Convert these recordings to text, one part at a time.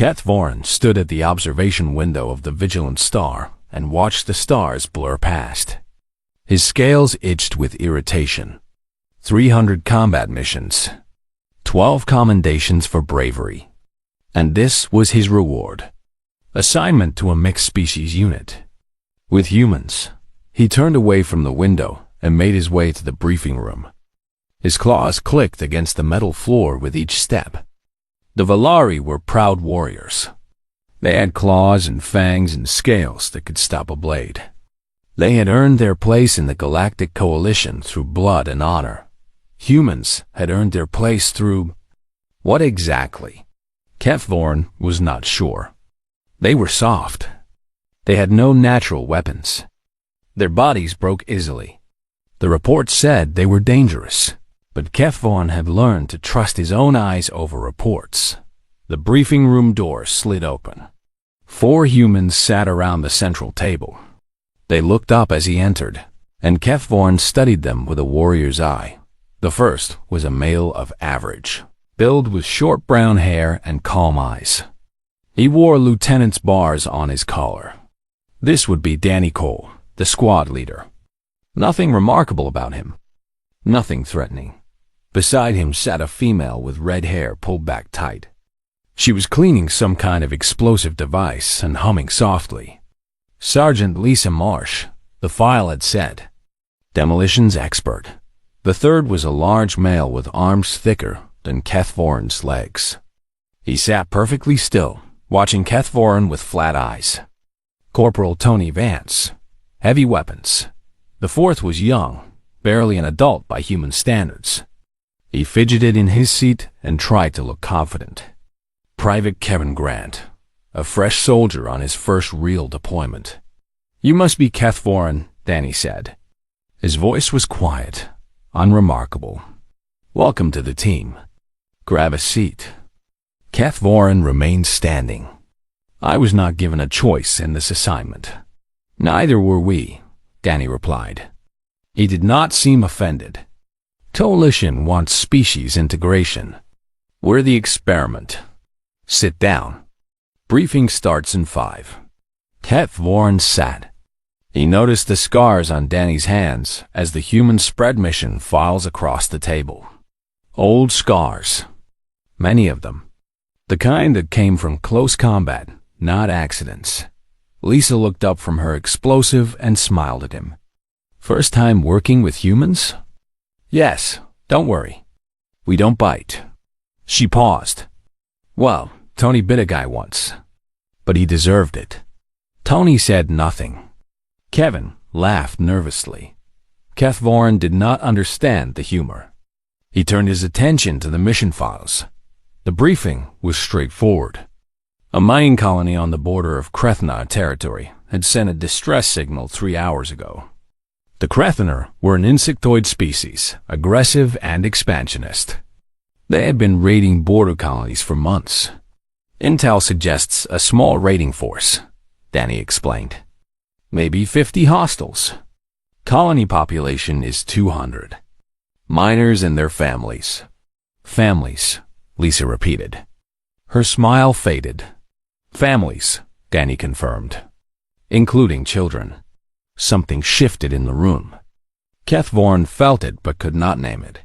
Keth Voren stood at the observation window of the Vigilant Star and watched the stars blur past. His scales itched with irritation. 300 combat missions, 12 commendations for bravery. And this was his reward. Assignment to a mixed species unit. With humans, he turned away from the window and made his way to the briefing room. His claws clicked against the metal floor with each step. The Valari were proud warriors. They had claws and fangs and scales that could stop a blade. They had earned their place in the Galactic Coalition through blood and honor. Humans had earned their place through... what exactly? Keth Voren was not sure. They were soft. They had no natural weapons. Their bodies broke easily. The reports said they were dangerous, but Keth Voren had learned to trust his own eyes over reports. The briefing room door slid open. 4 humans sat around the central table. They looked up as he entered, and Keth Voren studied them with a warrior's eye. The first was a male of average build with short brown hair and calm eyes. He wore lieutenant's bars on his collar. This would be Danny Cole, the squad leader. Nothing remarkable about him. Nothing threatening. Beside him sat a female with red hair pulled back tight. She was cleaning some kind of explosive device and humming softly. Sergeant Lisa Marsh, the file had said. Demolitions expert. The third was a large male with arms thicker than Keth Voren's legs. He sat perfectly still, watching Keth Voren with flat eyes. Corporal Tony Vance. Heavy weapons. The fourth was young, barely an adult by human standards. He fidgeted in his seat and tried to look confident. Private Kevin Grant, a fresh soldier on his first real deployment. You must be Keth Voren, Danny said. His voice was quiet, unremarkable. Welcome to the team. Grab a seat. Keth Voren remained standing. I was not given a choice in this assignment. Neither were we, Danny replied. He did not seem offended. Coalition wants species integration. We're the experiment. Sit down. Briefing starts in 5. Keth Voren sat. He noticed the scars on Danny's hands as the human spread mission files across the table. Old scars. Many of them. The kind that came from close combat, not accidents. Lisa looked up from her explosive and smiled at him. First time working with humans? Yes, don't worry. We don't bite. She paused. Well, Tony bit a guy once, but he deserved it. Tony said nothing. Kevin laughed nervously. Keth Voren did not understand the humor. He turned his attention to the mission files. The briefing was straightforward. A mining colony on the border of Krethna territory had sent a distress signal 3 hours ago. The Krethner were an insectoid species, aggressive and expansionist. They had been raiding border colonies for months. Intel suggests a small raiding force, Danny explained. Maybe 50 hostiles. Colony population is 200. Miners and their families. Families, Lisa repeated. Her smile faded. Families, Danny confirmed. Including children. Something shifted in the room. Keth Voren felt it but could not name it.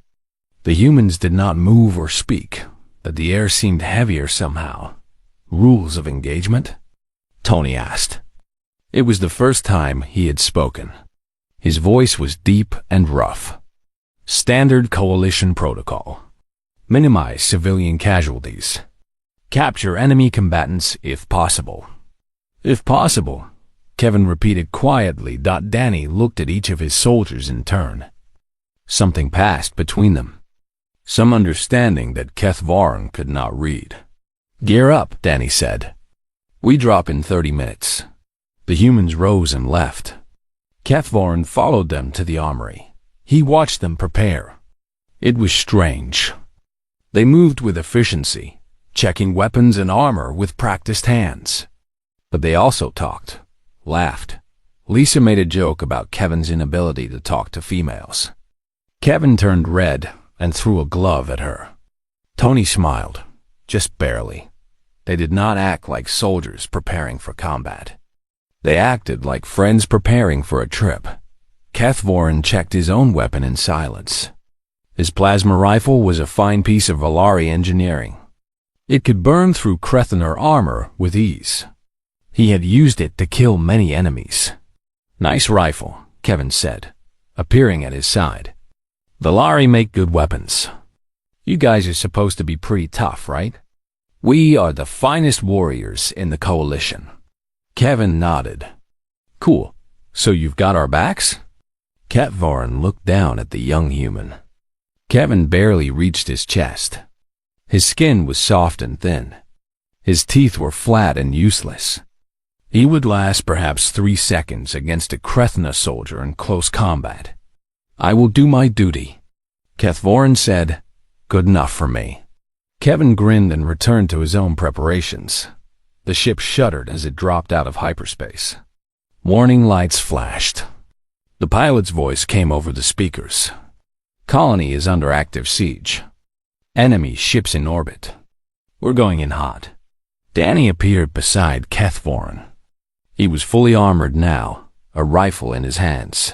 The humans did not move or speak, but the air seemed heavier somehow. Rules of engagement? Tony asked. It was the first time he had spoken. His voice was deep and rough. Standard coalition protocol. Minimize civilian casualties. Capture enemy combatants if possible. If possible, Kevin repeated quietly. Danny looked at each of his soldiers in turn. Something passed between them. Some understanding that Keth Voren could not read. Gear up, Danny said. We drop in 30 minutes. The humans rose and left. Keth Voren followed them to the armory. He watched them prepare. It was strange. They moved with efficiency, checking weapons and armor with practiced hands. But they also talked, laughed. Lisa made a joke about Kevin's inability to talk to females. Kevin turned red and threw a glove at her. Tony smiled, just barely. They did not act like soldiers preparing for combat. They acted like friends preparing for a trip. Kethvorin checked his own weapon in silence. His plasma rifle was a fine piece of Valari engineering. It could burn through Krethener armor with ease. He had used it to kill many enemies. "Nice rifle," Kevin said, appearing at his side. "Valari make good weapons. You guys are supposed to be pretty tough, right?" "We are the finest warriors in the coalition." Kevin nodded. "Cool. So you've got our backs?" Kethvorin looked down at the young human. Kevin barely reached his chest. His skin was soft and thin. His teeth were flat and useless. He would last perhaps 3 seconds against a Krethna soldier in close combat. "I will do my duty," Kethvorin said. "Good enough for me." Kevin grinned and returned to his own preparations. The ship shuddered as it dropped out of hyperspace. Warning lights flashed. The pilot's voice came over the speakers. "Colony is under active siege. Enemy ships in orbit. We're going in hot." Danny appeared beside Kethvorin. He was fully armored now, a rifle in his hands.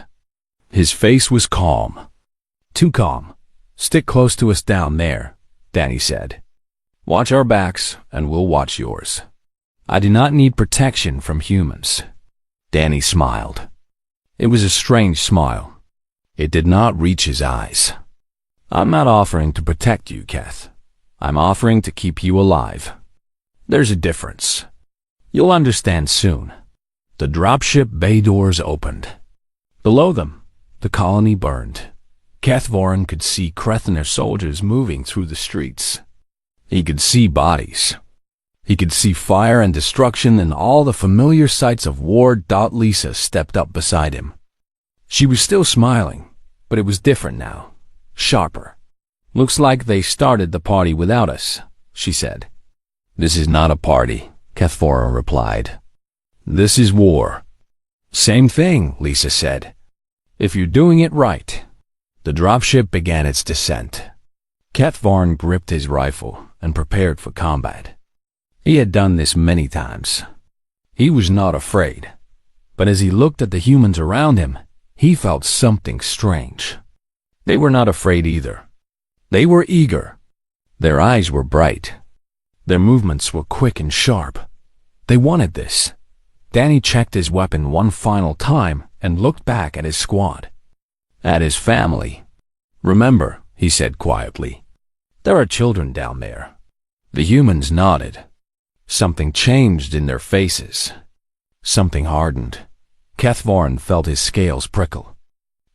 His face was calm. "Too calm. Stick close to us down there," Danny said. "Watch our backs, and we'll watch yours. I do not need protection from humans." Danny smiled. It was a strange smile. It did not reach his eyes. "I'm not offering to protect you, Keth. I'm offering to keep you alive. There's a difference. You'll understand soon." The dropship bay doors opened. Below them, the colony burned. Kethvorin could see Krethener soldiers moving through the streets. He could see bodies. He could see fire and destruction and all the familiar sights of war. Lisa stepped up beside him. She was still smiling, but it was different now, sharper. "Looks like they started the party without us," she said. "This is not a party," Kethvorin replied. "This is war." "Same thing," Lisa said. "If you're doing it right." The dropship began its descent. Kethvorin gripped his rifle and prepared for combat. He had done this many times. He was not afraid, but as he looked at the humans around him, he felt something strange. They were not afraid either. They were eager. Their eyes were bright. Their movements were quick and sharp. They wanted this. Danny checked his weapon one final time and looked back at his squad. At his family. "Remember," he said quietly, "there are children down there." The humans nodded. Something changed in their faces. Something hardened. Kethvorin felt his scales prickle.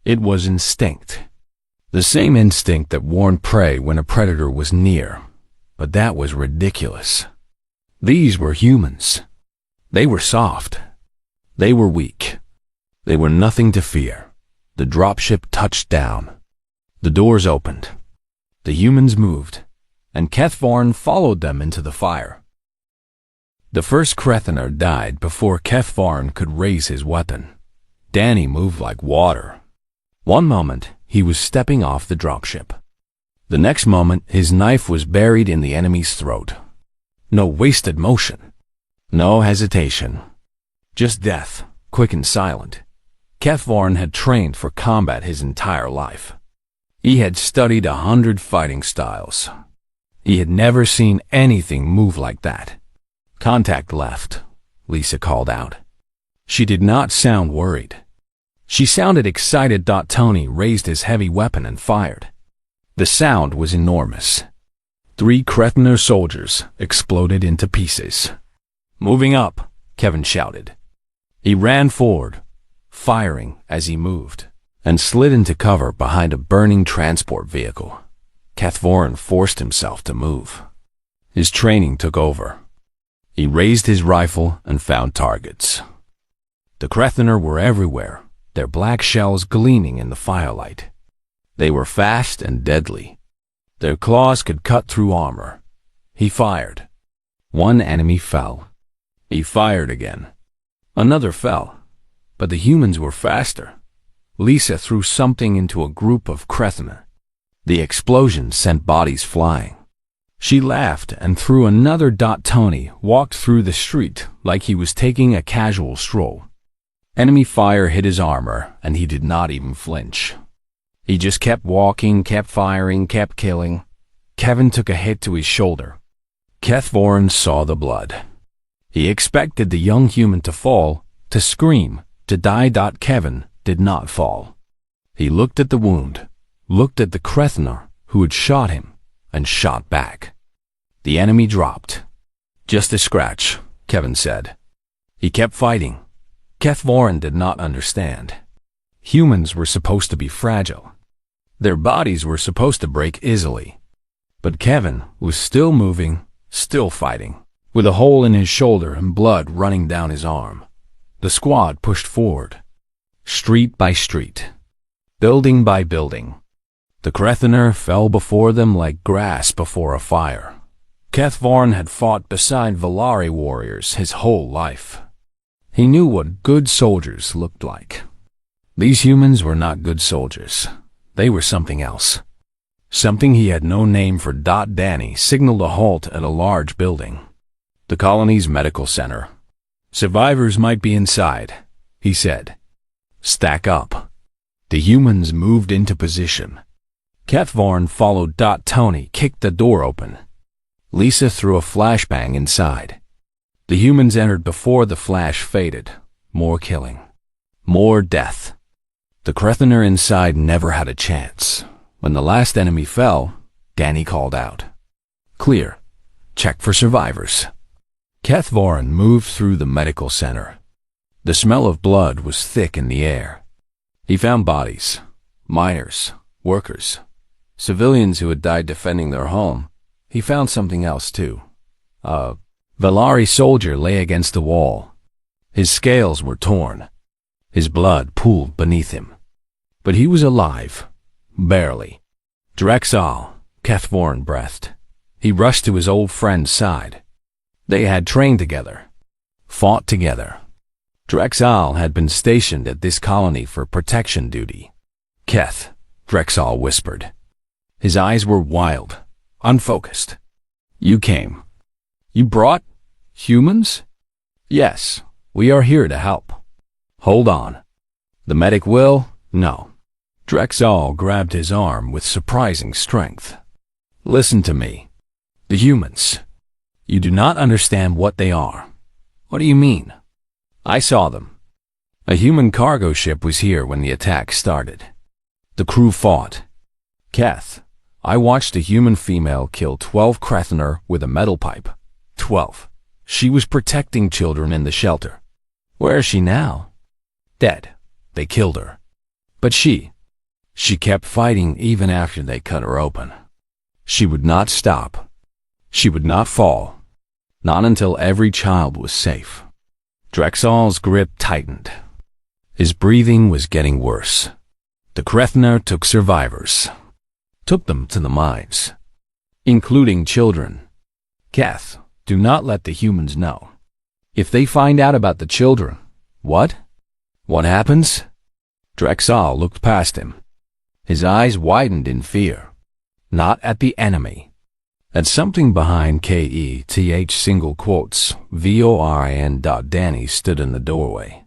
It was instinct. The same instinct that warned prey when a predator was near. But that was ridiculous. These were humans. They were soft. They were weak. They were nothing to fear. The dropship touched down. The doors opened. The humans moved, and Kethvorin followed them into the fire. The first Krethener died before Kethvorin could raise his weapon. Danny moved like water. One moment, he was stepping off the dropship. The next moment, his knife was buried in the enemy's throat. No wasted motion. No hesitation. Just death, quick and silent. Kethvorin had trained for combat his entire life. He had studied 100 fighting styles. He had never seen anything move like that. "Contact left," Lisa called out. She did not sound worried. She sounded excited. Tony raised his heavy weapon and fired. The sound was enormous. 3 Krethener soldiers exploded into pieces. "Moving up," Kevin shouted. He ran forward, firing as he moved, and slid into cover behind a burning transport vehicle. Kethvorin forced himself to move. His training took over. He raised his rifle and found targets. The Krethener were everywhere, their black shells gleaming in the firelight. They were fast and deadly. Their claws could cut through armor. He fired. One enemy fell. He fired again. Another fell, but the humans were faster. Lisa threw something into a group of Krethener. The explosion sent bodies flying. She laughed and threw another. Tony walked through the street like he was taking a casual stroll. Enemy fire hit his armor, and he did not even flinch. He just kept walking, kept firing, kept killing. Kevin took a hit to his shoulder. Kethvoren saw the blood. He expected the young human to fall, to scream, to die. Kevin did not fall. He looked at the wound, looked at the Krethner who had shot him, and shot back. The enemy dropped. Just a scratch, Kevin said. He kept fighting. Kethvoren did not understand. Humans were supposed to be fragile. Their bodies were supposed to break easily. But Kevin was still moving, still fighting, with a hole in his shoulder and blood running down his arm. The squad pushed forward, street by street, building by building. The Krethner fell before them like grass before a fire. Kethvoren had fought beside Valari warriors his whole life. He knew what good soldiers looked like. These humans were not good soldiers. They were something else. Something he had no name for. Danny signaled a halt at a large building. The colony's medical center. Survivors might be inside, he said. Stack up. The humans moved into position. Kethvoren followed. Tony kicked the door open. Lisa threw a flashbang inside. The humans entered before the flash faded. More killing. More death. The Krethner inside never had a chance. When the last enemy fell, Danny called out. Clear. Check for survivors. Kethvoren moved through the medical center. The smell of blood was thick in the air. He found bodies. Miners. Workers. Civilians who had died defending their home. He found something else too. A Valari soldier lay against the wall. His scales were torn. His blood pooled beneath him. But he was alive. Barely. Drexel, Kethvoren breathed. He rushed to his old friend's side. They had trained together. Fought together. Drexel had been stationed at this colony for protection duty. Keth, Drexel whispered. His eyes were wild, unfocused. You came. You brought humans? Yes, we are here to help. Hold on. The medic will? No. Drexel grabbed his arm with surprising strength. Listen to me. The humans. You do not understand what they are. What do you mean? I saw them. A human cargo ship was here when the attack started. The crew fought. Keth, I watched a human female kill 12 Krethner with a metal pipe. 12. She was protecting children in the shelter. Where is she now? Dead. They killed her. But she kept fighting even after they cut her open. She would not stop. She would not fall. Not until every child was safe. Drexel's grip tightened. His breathing was getting worse. The Krethner took survivors. Took them to the mines. Including children. Keth, do not let the humans know. If they find out about the children, what? What happens? Drexel looked past him. His eyes widened in fear. Not at the enemy. At something behind KETH single quotes, VORIN. Danny stood in the doorway.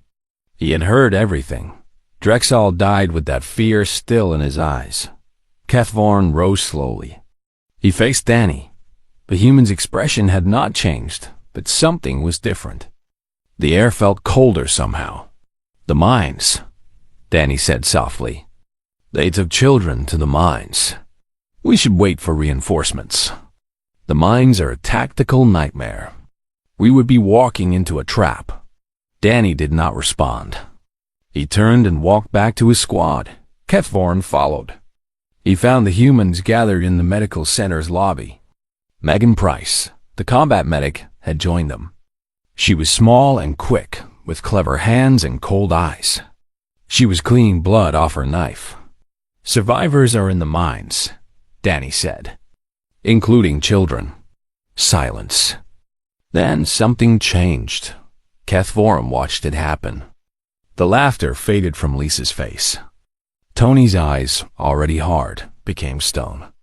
He had heard everything. Drexel died with that fear still in his eyes. Kethvoren rose slowly. He faced Danny. The human's expression had not changed, but something was different. The air felt colder somehow. The mines, Danny said softly. They took children to the mines. We should wait for reinforcements. The mines are a tactical nightmare. We would be walking into a trap. Danny did not respond. He turned and walked back to his squad. Kethvoren followed. He found the humans gathered in the medical center's lobby. Megan Price, the combat medic, had joined them. She was small and quick, with clever hands and cold eyes. She was cleaning blood off her knife. Survivors are in the mines, Danny said. Including children. Silence. Then something changed. Kethvoren watched it happen. The laughter faded from Lisa's face. Tony's eyes, already hard, became stone.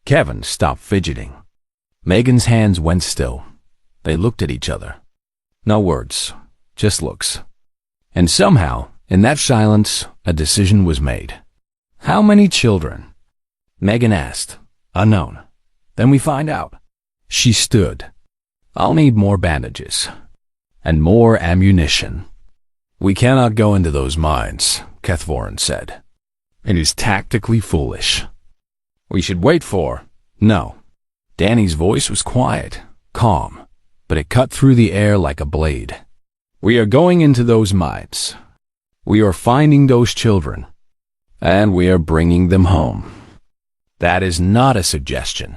Kevin stopped fidgeting. Megan's hands went still. They looked at each other. No words, just looks. And somehow, in that silence, a decision was made. How many children? Megan asked. Unknown. Then we find out. She stood. I'll need more bandages. And more ammunition. We cannot go into those mines, Kethvorin said. It is tactically foolish. We should wait for... No. Danny's voice was quiet, calm, but it cut through the air like a blade. We are going into those mines. We are finding those children. And we are bringing them home. That is not a suggestion.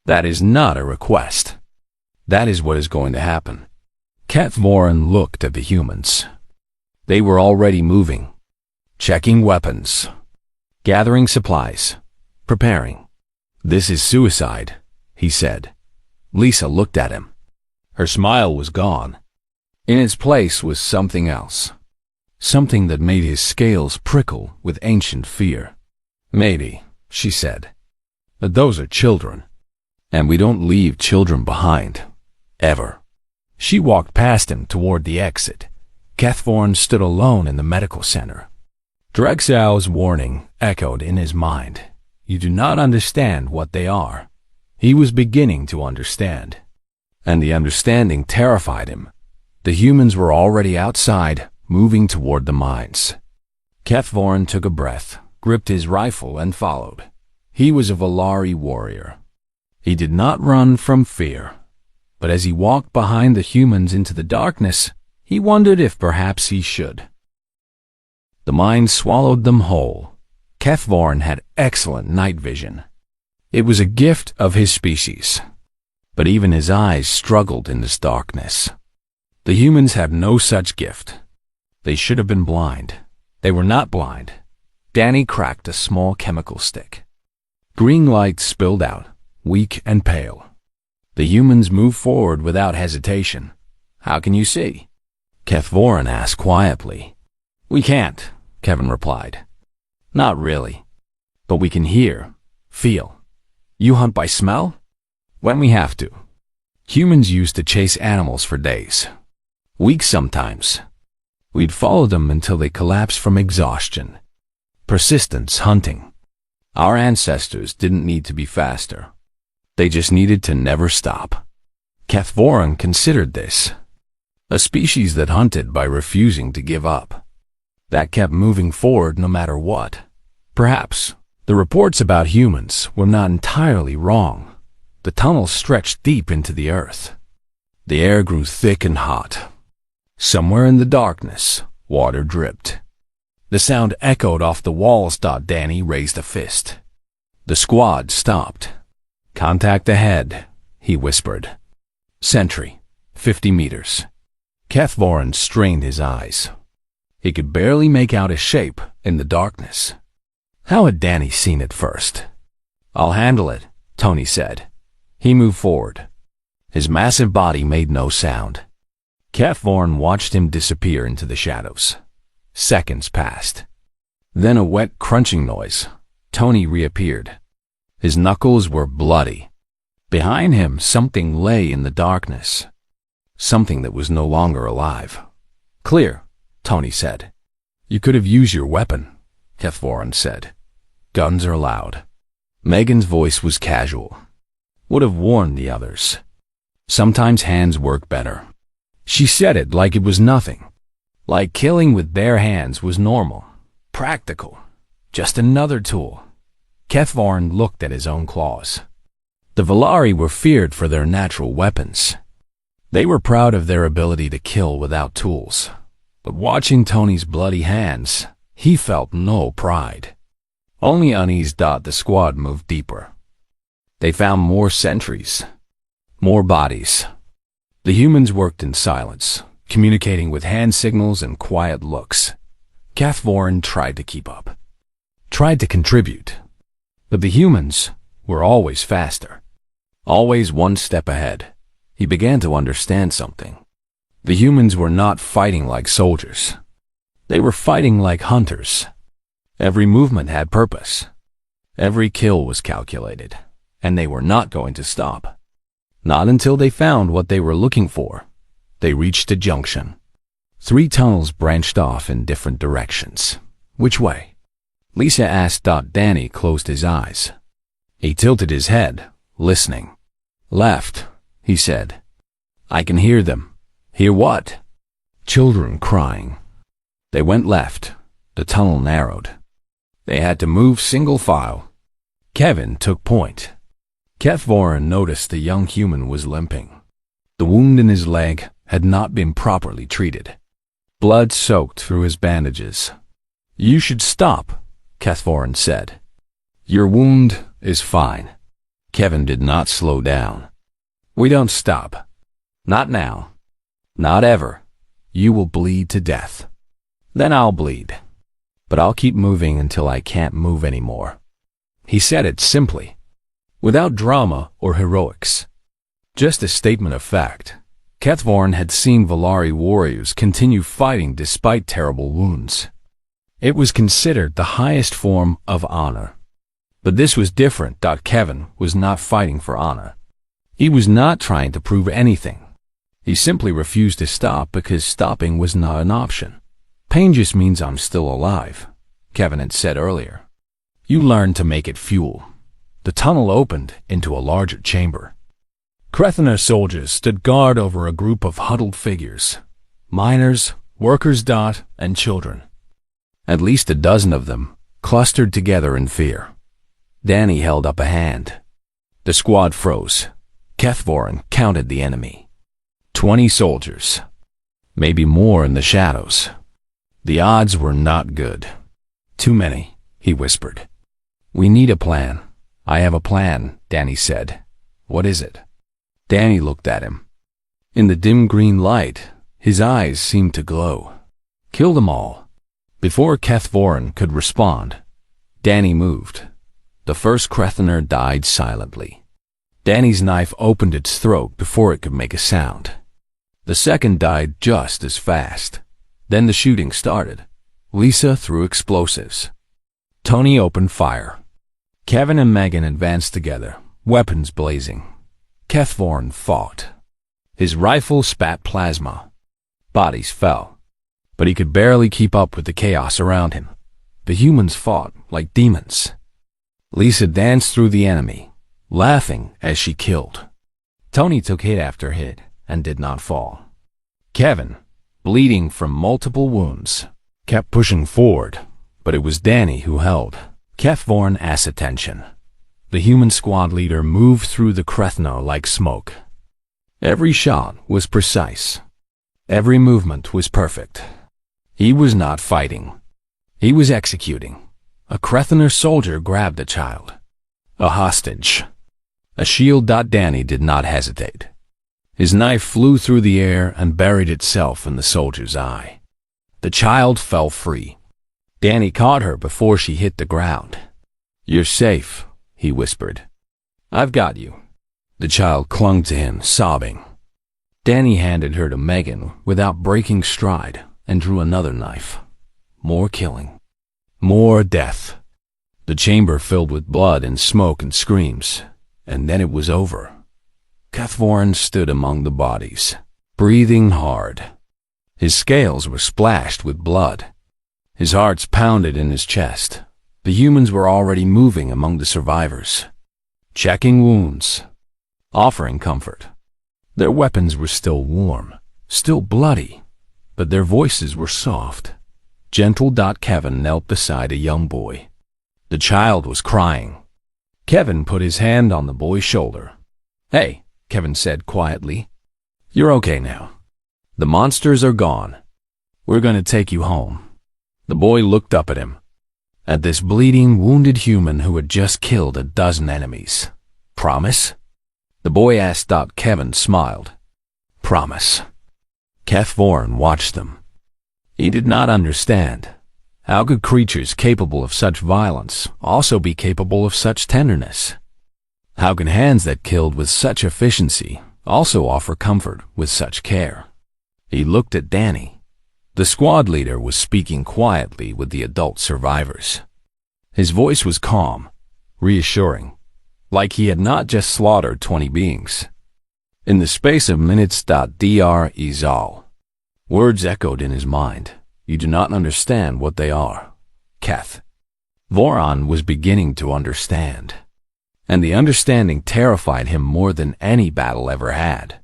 That is not a request. That is what is going to happen. Kethvorin looked at the humans. They were already moving, checking weapons, gathering supplies, preparing. This is suicide, he said. Lisa looked at him. Her smile was gone. In its place was something else. Something that made his scales prickle with ancient fear. Maybe, she said, but those are children. And we don't leave children behind. Ever. She walked past him toward the exit. Kethvorin stood alone in the medical center. Drexel's warning echoed in his mind. You do not understand what they are. He was beginning to understand. And the understanding terrified him. The humans were already outside, moving toward the mines. Kethvorin took a breath, gripped his rifle, and followed. He was a Valari warrior. He did not run from fear. But as he walked behind the humans into the darkness, he wondered if perhaps he should. The mine swallowed them whole. Kethvorin had excellent night vision. It was a gift of his species. But even his eyes struggled in this darkness. The humans had no such gift. They should have been blind. They were not blind. Danny cracked a small chemical stick. Green light spilled out, weak and pale. The humans moved forward without hesitation. How can you see? Kethvorin asked quietly. We can't, Kevin replied. Not really. But we can hear, feel. You hunt by smell? When we have to. Humans used to chase animals for days. Weeks sometimes. We'd follow them until they collapsed from exhaustion. Persistence hunting. Our ancestors didn't need to be faster. They just needed to never stop. Kethvorin considered this. A species that hunted by refusing to give up. That kept moving forward no matter what. Perhaps the reports about humans were not entirely wrong. The tunnels stretched deep into the earth. The air grew thick and hot. Somewhere in the darkness, water dripped. The sound echoed off the walls. Danny raised a fist. The squad stopped. Contact ahead, he whispered. Sentry, 50 meters. Kethvorin strained his eyes. He could barely make out a shape in the darkness. How had Danny seen it first? I'll handle it, Tony said. He moved forward. His massive body made no sound. Kethvorin watched him disappear into the shadows. Seconds passed. Then a wet crunching noise. Tony reappeared. His knuckles were bloody. Behind him, something lay in the darkness. Something that was no longer alive. Clear, Tony said. You could have used your weapon, Kethvorin said. Guns are loud. Megan's voice was casual. Would have warned the others. Sometimes hands work better. She said it like it was nothing. Like killing with bare hands was normal, practical, just another tool. Kethvorin looked at his own claws. The Valari were feared for their natural weapons. They were proud of their ability to kill without tools. But watching Tony's bloody hands, he felt no pride. Only unease. The squad moved deeper. They found more sentries, more bodies. The humans worked in silence, communicating with hand signals and quiet looks. Kethvorin tried to keep up, tried to contribute. But the humans were always faster, always one step ahead. He began to understand something. The humans were not fighting like soldiers. They were fighting like hunters. Every movement had purpose. Every kill was calculated, and they were not going to stop. Not until they found what they were looking for. They reached a junction. 3 tunnels branched off in different directions. Which way? Lisa asked. Danny closed his eyes. He tilted his head, listening. Left, he said. I can hear them. Hear what? Children crying. They went left. The tunnel narrowed. They had to move single file. Kevin took point. Kethvoren noticed the young human was limping. The wound in his leg had not been properly treated. Blood soaked through his bandages. You should stop, Kethvoren said. Your wound is fine. Kevin did not slow down. We don't stop. Not now. Not ever. You will bleed to death. Then I'll bleed. But I'll keep moving until I can't move anymore. He said it simply, without drama or heroics. Just a statement of fact. Kethvoren had seen Valari warriors continue fighting despite terrible wounds. It was considered the highest form of honor. But this was different. Kevin was not fighting for honor. He was not trying to prove anything. He simply refused to stop because stopping was not an option. Pain just means I'm still alive, Kevin had said earlier. You learn to make it fuel. The tunnel opened into a larger chamber. Krethner soldiers stood guard over a group of huddled figures. Miners, workers, and children. At least a dozen of them, clustered together in fear. Danny held up a hand. The squad froze. Kethvoren counted the enemy. 20 soldiers. Maybe more in the shadows. The odds were not good. Too many, he whispered. We need a plan. I have a plan, Danny said. What is it? Danny looked at him. In the dim green light, his eyes seemed to glow. Kill them all. Before Kethvoren could respond, Danny moved. The first Krethner died silently. Danny's knife opened its throat before it could make a sound. The second died just as fast. Then the shooting started. Lisa threw explosives. Tony opened fire. Kevin and Megan advanced together, weapons blazing. Kethvoren fought. His rifle spat plasma. Bodies fell. But he could barely keep up with the chaos around him. The humans fought like demons. Lisa danced through the enemy, laughing as she killed. Tony took hit after hit and did not fall. Kevin, bleeding from multiple wounds, kept pushing forward, but it was Danny who held. Kethvoren asked attention. The human squad leader moved through the Krethner like smoke. Every shot was precise. Every movement was perfect. He was not fighting. He was executing. A Krethner soldier grabbed a child. A hostage. A shield. Danny did not hesitate. His knife flew through the air and buried itself in the soldier's eye. The child fell free. Danny caught her before she hit the ground. You're safe, he whispered. I've got you. The child clung to him, sobbing. Danny handed her to Megan without breaking stride and drew another knife. More killing. More death. The chamber filled with blood and smoke and screams, and then it was over. Kethvoren stood among the bodies, breathing hard. His scales were splashed with blood. His heart pounded in his chest. The humans were already moving among the survivors, checking wounds, offering comfort. Their weapons were still warm, still bloody, but their voices were soft. Gentle. Kevin knelt beside a young boy. The child was crying. Kevin put his hand on the boy's shoulder. Hey, Kevin said quietly. You're okay now. The monsters are gone. We're going to take you home. The boy looked up at him. At this bleeding, wounded human who had just killed a dozen enemies. Promise? The boy asked. Kevin smiled. Promise. Kethvoren watched them. He did not understand. How could creatures capable of such violence also be capable of such tenderness? How can hands that killed with such efficiency also offer comfort with such care? He looked at Danny. The squad leader was speaking quietly with the adult survivors. His voice was calm, reassuring, like he had not just slaughtered 20 beings. In the space of minutes. Dr. is all. Words echoed in his mind. You do not understand what they are, Keth. Voron was beginning to understand, and the understanding terrified him more than any battle ever had.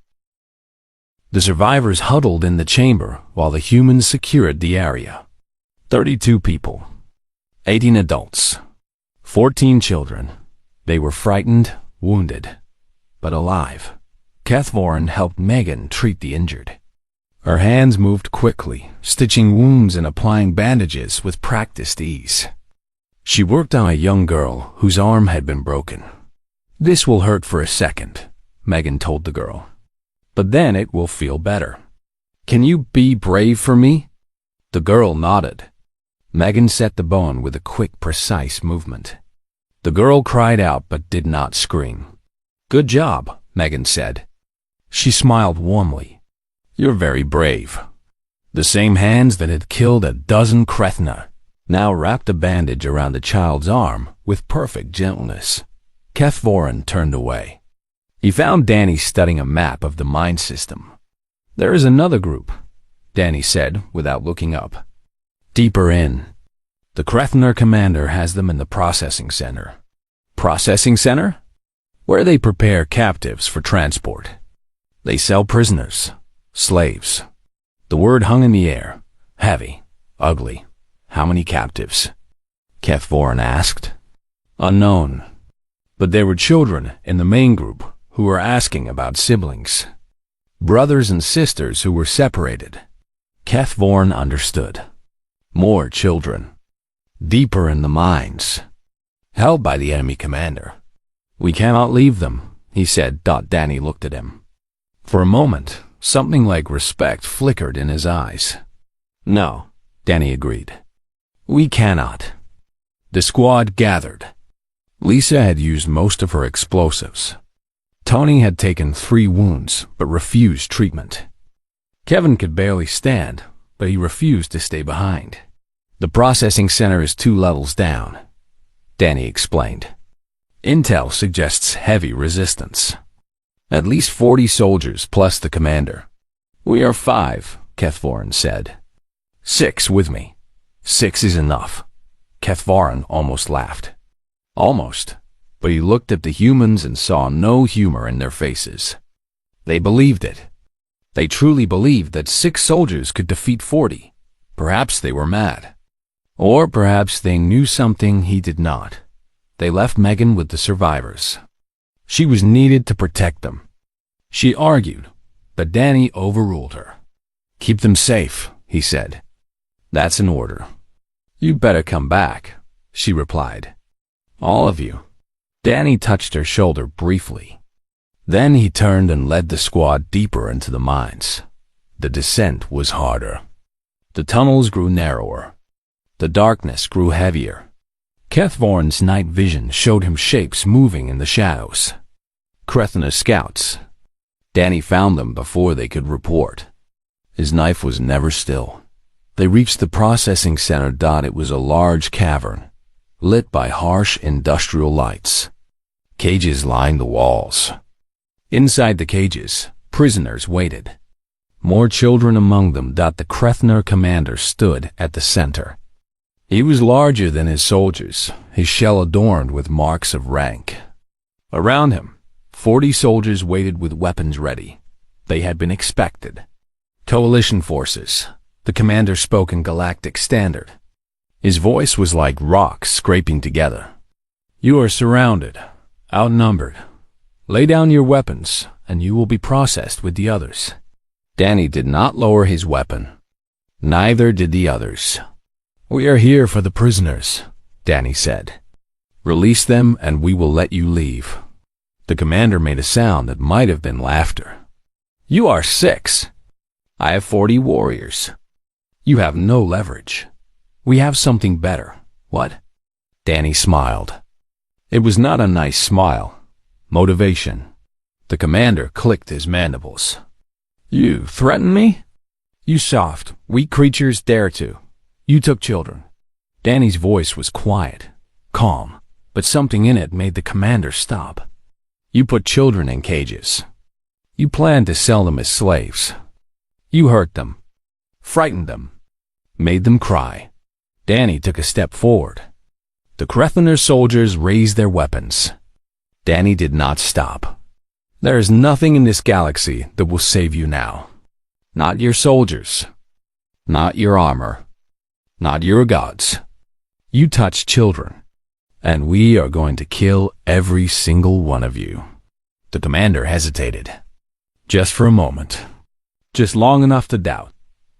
The survivors huddled in the chamber while the humans secured the area. 32 people, 18 adults, 14 children. They were frightened, wounded, but alive. Keth Voron helped Megan treat the injured. Her hands moved quickly, stitching wounds and applying bandages with practiced ease. She worked on a young girl whose arm had been broken. This will hurt for a second, Megan told the girl, but then it will feel better. Can you be brave for me? The girl nodded. Megan set the bone with a quick, precise movement. The girl cried out but did not scream. Good job, Megan said. She smiled warmly. You're very brave. The same hands that had killed a dozen Krethna now wrapped a bandage around the child's arm with perfect gentleness. Keth Voron turned away. He found Danny studying a map of the mine system. There is another group, Danny said without looking up. Deeper in. The Krethner commander has them in the processing center. Processing center? Where they prepare captives for transport. They sell prisoners, slaves. The word hung in the air, heavy, ugly. How many captives? Keth Voron asked. Unknown. But there were children in the main group who were asking about siblings. Brothers and sisters who were separated. Keth Voron understood. More children. Deeper in the mines. Held by the enemy commander. We cannot leave them, he said. Danny looked at him. For a moment, something like respect flickered in his eyes. No, Danny agreed. We cannot. The squad gathered. Lisa had used most of her explosives. Tony had taken 3 wounds, but refused treatment. Kevin could barely stand, but he refused to stay behind. The processing center is 2 levels down, Danny explained. Intel suggests heavy resistance. At least 40 soldiers plus the commander. We are 5, Keth Voron said. 6 with me. 6 is enough. Keth Voron almost laughed. Almost, but he looked at the humans and saw no humor in their faces. They believed it. They truly believed that 6 soldiers could defeat 40. Perhaps they were mad. Or perhaps they knew something he did not. They left Megan with the survivors. She was needed to protect them. She argued, but Danny overruled her. Keep them safe, he said. That's an order. You better come back, she replied. All of you. Danny touched her shoulder briefly. Then he turned and led the squad deeper into the mines. The descent was harder. The tunnels grew narrower. The darkness grew heavier. Keth Voron's night vision showed him shapes moving in the shadows. Krethna scouts. Danny found them before they could report. His knife was never still. They reached the processing center. It was a large cavern, lit by harsh industrial lights. Cages lined the walls. Inside the cages, prisoners waited. More children among them. The Krethner commander stood at the center. He was larger than his soldiers, his shell adorned with marks of rank. Around him, 40 soldiers waited with weapons ready. They had been expected. Coalition forces. The commander spoke in Galactic Standard. His voice was like rocks scraping together. You are surrounded, outnumbered. Lay down your weapons, and you will be processed with the others. Danny did not lower his weapon. Neither did the others. We are here for the prisoners, Danny said. Release them and we will let you leave. The commander made a sound that might have been laughter. You are 6. I have 40 warriors. You have no leverage. We have something better. What? Danny smiled. It was not a nice smile. Motivation. The commander clicked his mandibles. You threaten me? You soft, weak creatures dare to. You took children. Danny's voice was quiet, calm, but something in it made the commander stop. You put children in cages. You planned to sell them as slaves. You hurt them, frightened them, made them cry. Danny took a step forward. The Krethener soldiers raised their weapons. Danny did not stop. There is nothing in this galaxy that will save you now. Not your soldiers. Not your armor. Not your gods. You touch children, and we are going to kill every single one of you. The commander hesitated. Just for a moment. Just long enough to doubt.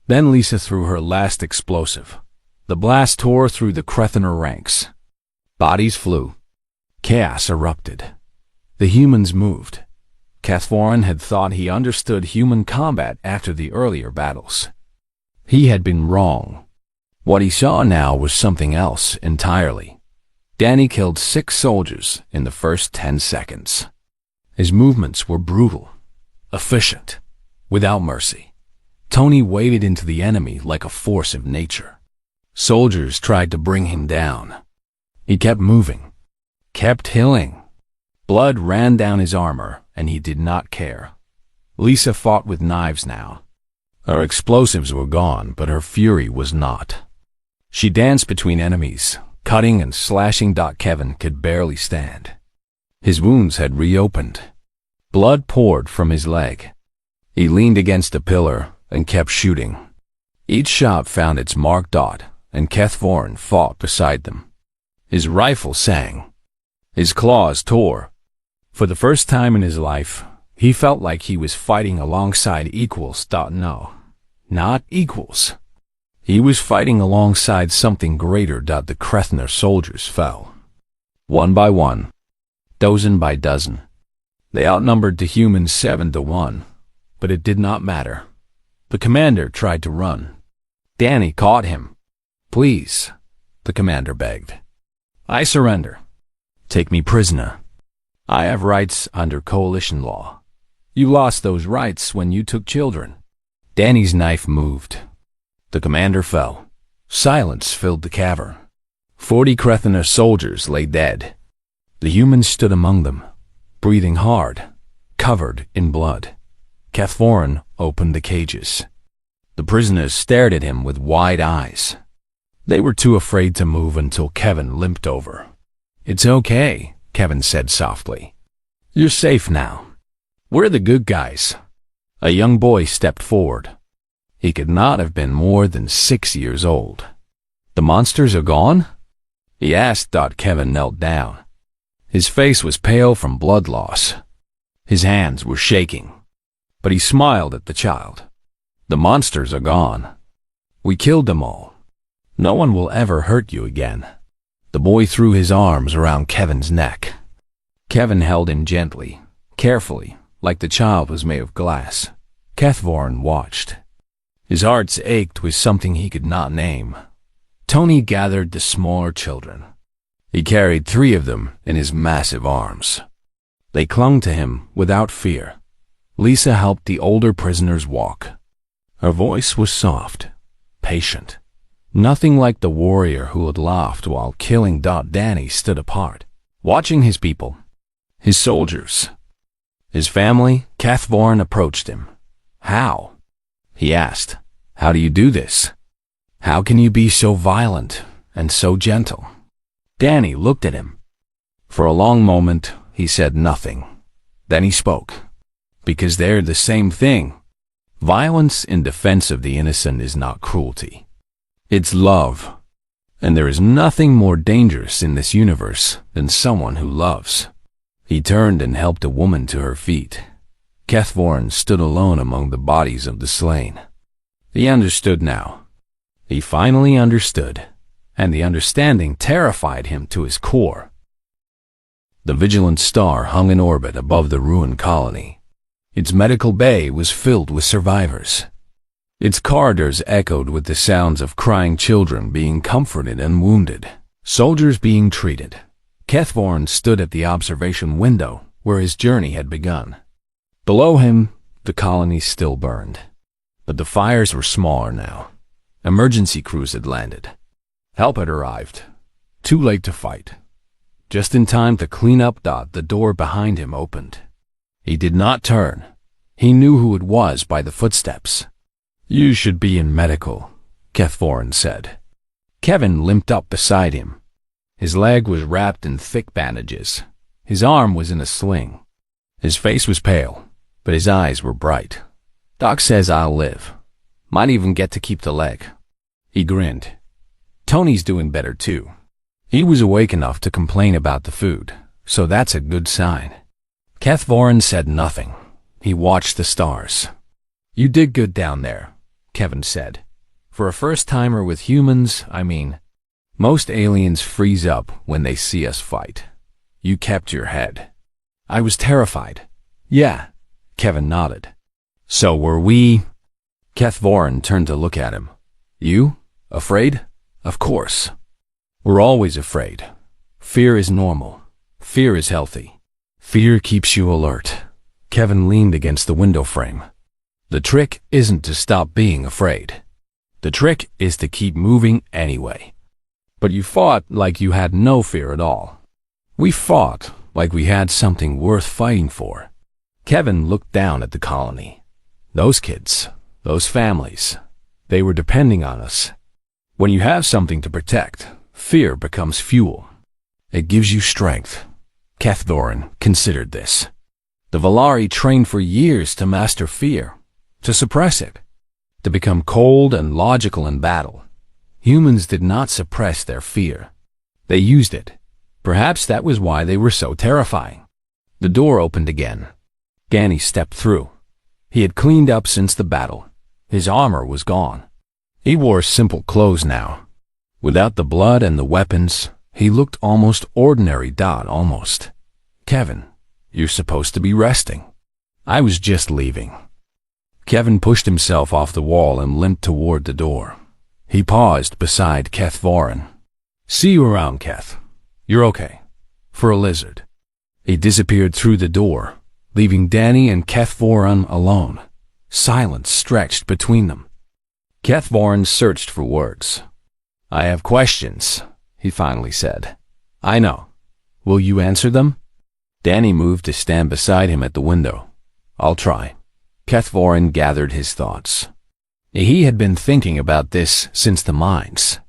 Then Lisa threw her last explosive. The blast tore through the Krethener ranks. Bodies flew. Chaos erupted. The humans moved. Cathvorin had thought he understood human combat after the earlier battles. He had been wrong. What he saw now was something else entirely. Danny killed 6 soldiers in the first 10 seconds. His movements were brutal, efficient, without mercy. Tony waded into the enemy like a force of nature. Soldiers tried to bring him down. He kept moving, kept healing. Blood ran down his armor, and he did not care. Lisa fought with knives now. Her explosives were gone, but her fury was not. She danced between enemies, cutting and slashing. Kevin could barely stand. His wounds had reopened. Blood poured from his leg. He leaned against a pillar and kept shooting. Each shot found its mark. And Cathvorin fought beside them. His rifle sang. His claws tore. For the first time in his life, he felt like he was fighting alongside equals. No, not equals. He was fighting alongside something greater. The Krethener soldiers fell. One by one, dozen by dozen. They outnumbered the humans 7-1, but it did not matter. The commander tried to run. Danny caught him. Please, the commander begged. I surrender. Take me prisoner. I have rights under coalition law. You lost those rights when you took children. Danny's knife moved. The commander fell. Silence filled the cavern. 40 Krethener soldiers lay dead. The humans stood among them, breathing hard, covered in blood. Cathvorin opened the cages. The prisoners stared at him with wide eyes. They were too afraid to move until Kevin limped over. It's okay, Kevin said softly. You're safe now. We're the good guys. A young boy stepped forward. He could not have been more than 6 years old. The monsters are gone? He asked. Kevin knelt down. His face was pale from blood loss. His hands were shaking. But he smiled at the child. The monsters are gone. We killed them all. No one will ever hurt you again. The boy threw his arms around Kevin's neck. Kevin held him gently, carefully, like the child was made of glass. Cathvorin watched. His heart ached with something he could not name. Tony gathered the smaller children. He carried 3 of them in his massive arms. They clung to him without fear. Lisa helped the older prisoners walk. Her voice was soft, patient. Nothing like the warrior who had laughed while killing. Danny stood apart, watching his people, his soldiers, his family. Cathvorin approached him. How? He asked. How do you do this? How can you be so violent and so gentle? Danny looked at him. For a long moment, he said nothing. Then he spoke. Because they're the same thing. Violence in defense of the innocent is not cruelty. It's love. And there is nothing more dangerous in this universe than someone who loves. He turned and helped a woman to her feet. Cathvorin stood alone among the bodies of the slain. He understood now. He finally understood, and the understanding terrified him to his core. The Vigilant Star hung in orbit above the ruined colony. Its medical bay was filled with survivors. Its corridors echoed with the sounds of crying children being comforted and wounded, soldiers being treated. Cathvorin stood at the observation window where his journey had begun. Below him, the colony still burned. But the fires were smaller now. Emergency crews had landed. Help had arrived. Too late to fight. Just in time to clean up. The door behind him opened. He did not turn. He knew who it was by the footsteps. "You should be in medical," Kethvorin said. Kevin limped up beside him. His leg was wrapped in thick bandages. His arm was in a sling. His face was pale, but his eyes were bright. "Doc says I'll live. Might even get to keep the leg." He grinned. "Tony's doing better too. He was awake enough to complain about the food, so that's a good sign." Kethvorin said nothing. He watched the stars. "You did good down there," Kevin said. "For a first-timer with humans, I mean. Most aliens freeze up when they see us fight. You kept your head." "I was terrified." "Yeah," Kevin nodded. "So were we." Kethvorin turned to look at him. "You? Afraid?" "Of course. We're always afraid. Fear is normal. Fear is healthy. Fear keeps you alert." Kevin leaned against the window frame. "The trick isn't to stop being afraid. The trick is to keep moving anyway." "But you fought like you had no fear at all." "We fought like we had something worth fighting for." Kevin looked down at the colony. Those kids, those families, they were depending on us. When you have something to protect, fear becomes fuel. It gives you strength. Kethvorin considered this. The Valari trained for years to master fear, to suppress it, to become cold and logical in battle. Humans did not suppress their fear. They used it. Perhaps that was why they were so terrifying. The door opened again. Danny stepped through. He had cleaned up since the battle. His armor was gone. He wore simple clothes now. Without the blood and the weapons, he looked almost ordinary. Almost. "Kevin, you're supposed to be resting." "I was just leaving." Kevin pushed himself off the wall and limped toward the door. He paused beside Kethvorin. "See you around, Keth. You're okay. For a lizard." He disappeared through the door, leaving Danny and Kethvorin alone. Silence stretched between them. Kethvorin searched for words. "I have questions," he finally said. "I know. Will you answer them?" Danny moved to stand beside him at the window. "I'll try." Kethvorin gathered his thoughts. He had been thinking about this since the mines,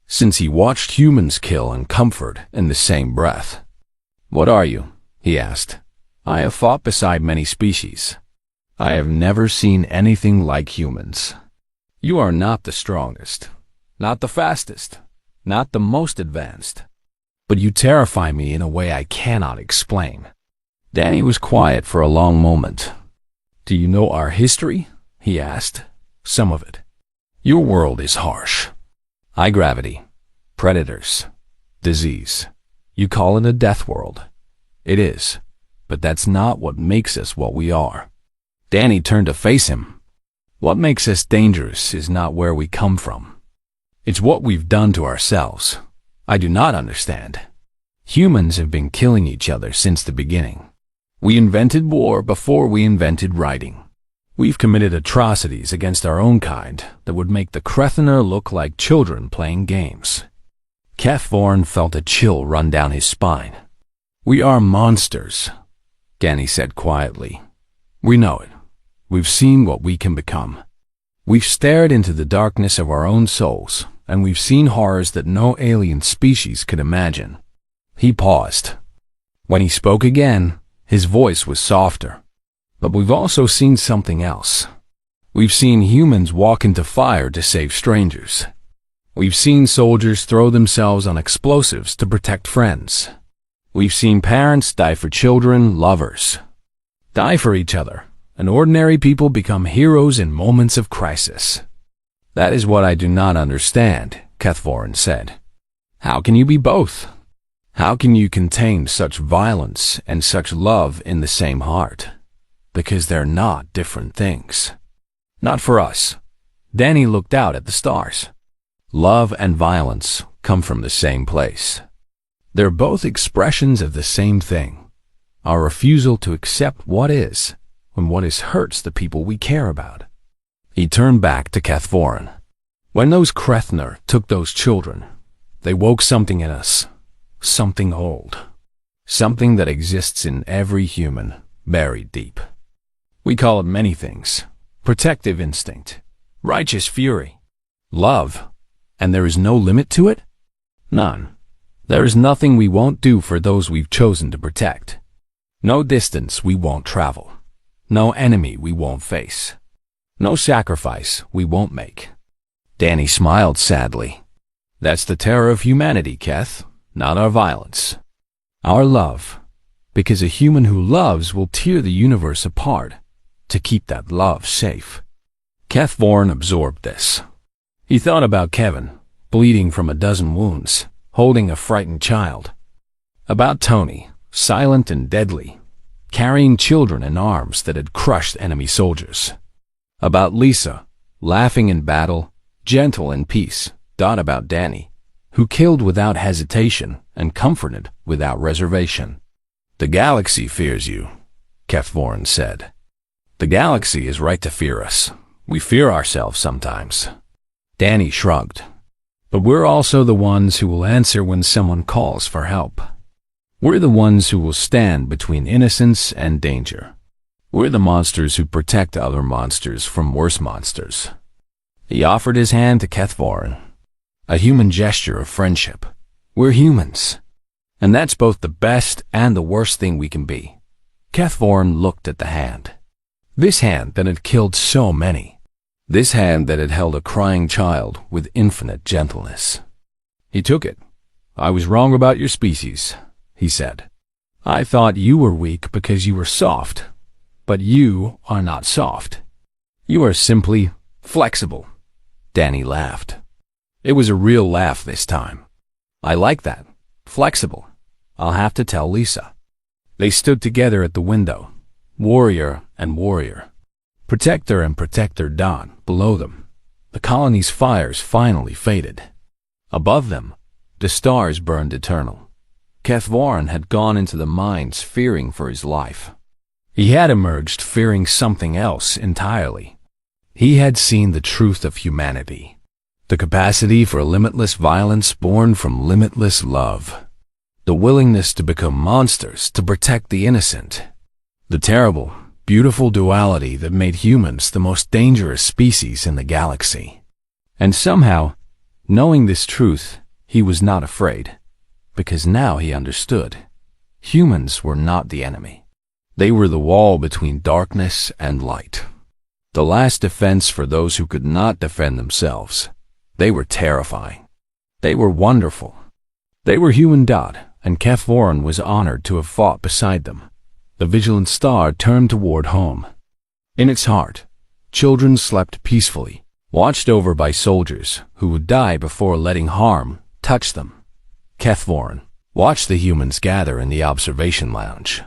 since he watched humans kill and comfort in the same breath. "What are you?" he asked. "I have fought beside many species. I have never seen anything like humans. You are not the strongest, not the fastest, not the most advanced. But you terrify me in a way I cannot explain." Danny was quiet for a long moment. "Do you know our history?" he asked. "Some of it. Your world is harsh. High gravity, predators, disease. You call it a death world. It is, but that's not what makes us what we are." Danny turned to face him. "What makes us dangerous is not where we come from. It's what we've done to ourselves. I do not understand. Humans have been killing each other since the beginning. We invented war before we invented writing. We've committed atrocities against our own kind that would make the Krethener look like children playing games." Kethvorin felt a chill run down his spine. "We are monsters," Danny said quietly. "We know it. We've seen what we can become. We've stared into the darkness of our own souls, and we've seen horrors that no alien species could imagine." He paused. When he spoke again, his voice was softer. "But we've also seen something else. We've seen humans walk into fire to save strangers. We've seen soldiers throw themselves on explosives to protect friends. We've seen parents die for children, lovers, die for each other, and ordinary people become heroes in moments of crisis." "That is what I do not understand," Kethvorin said. "How can you be both? How can you contain such violence and such love in the same heart? Because they're not different things." "Not for us." Danny looked out at the stars. "Love and violence come from the same place. They're both expressions of the same thing, our refusal to accept what is when what is hurts the people we care about." He turned back to Kethvorin. "When those Krethener took those children, they woke something in us, something old, something that exists in every human, buried deep. We call it many things: protective instinct, righteous fury, love. And there is no limit to it? None. There is nothing we won't do for those we've chosen to protect. No distance we won't travel. No enemy we won't face. No sacrifice we won't make. Danny smiled sadly. That's the terror of humanity, Keth, not our violence. Our love. Because a human who loves will tear the universe apart to keep that love safe. Keth Vaughan absorbed this. He thought about Kevin, bleeding from a dozen wounds, holding a frightened child. About Tony, silent and deadly, carrying children in arms that had crushed enemy soldiers. About Lisa, laughing in battle, gentle in peace. About Danny, who killed without hesitation and comforted without reservation. The galaxy fears you, Keth Vaughan said. The galaxy is right to fear us. We fear ourselves sometimes. Danny shrugged. But we're also the ones who will answer when someone calls for help. We're the ones who will stand between innocence and danger. We're the monsters who protect other monsters from worse monsters. He offered his hand to Keth Vaughan, a human gesture of friendship. We're humans, and that's both the best and the worst thing we can be. Keth Vaughan looked at the hand. This hand that had killed so many. This hand that had held a crying child with infinite gentleness. He took it. I was wrong about your species, he said. I thought you were weak because you were soft, but you are not soft. You are simply flexible. Danny laughed. It was a real laugh this time. I like that. Flexible. I'll have to tell Lisa. They stood together at the window, warrior and warrior. Protector and protector Don below them. The colony's fires finally faded. Above them, the stars burned eternal. Keth Vaughan had gone into the mines fearing for his life. He had emerged fearing something else entirely. He had seen the truth of humanity. The capacity for limitless violence born from limitless love. The willingness to become monsters to protect the innocent. The terrible, beautiful duality that made humans the most dangerous species in the galaxy. And somehow, knowing this truth, he was not afraid, because now he understood. Humans were not the enemy. They were the wall between darkness and light. The last defense for those who could not defend themselves. They were terrifying. They were wonderful. They were human. And Keth Vaughan was honored to have fought beside them. The vigilant star turned toward home. In its heart, children slept peacefully, watched over by soldiers who would die before letting harm touch them. Keth Vaughan watched the humans gather in the observation lounge.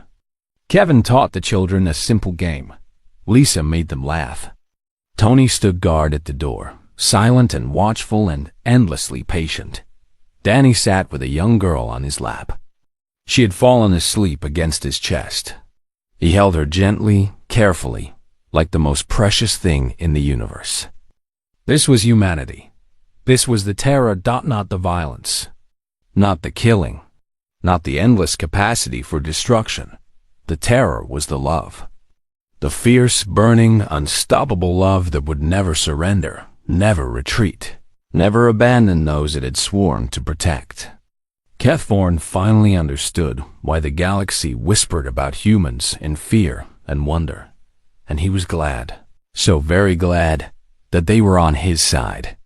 Kevin taught the children a simple game. Lisa made them laugh. Tony stood guard at the door, silent and watchful and endlessly patient. Danny sat with a young girl on his lap. She had fallen asleep against his chest. He held her gently, carefully, like the most precious thing in the universe. This was humanity. This was the terror, not the violence, not the killing, not the endless capacity for destruction. The terror was the love. The fierce, burning, unstoppable love that would never surrender, never retreat, never abandon those it had sworn to protect. Keth Vaughan finally understood why the galaxy whispered about humans in fear and wonder, and he was glad, so very glad, that they were on his side.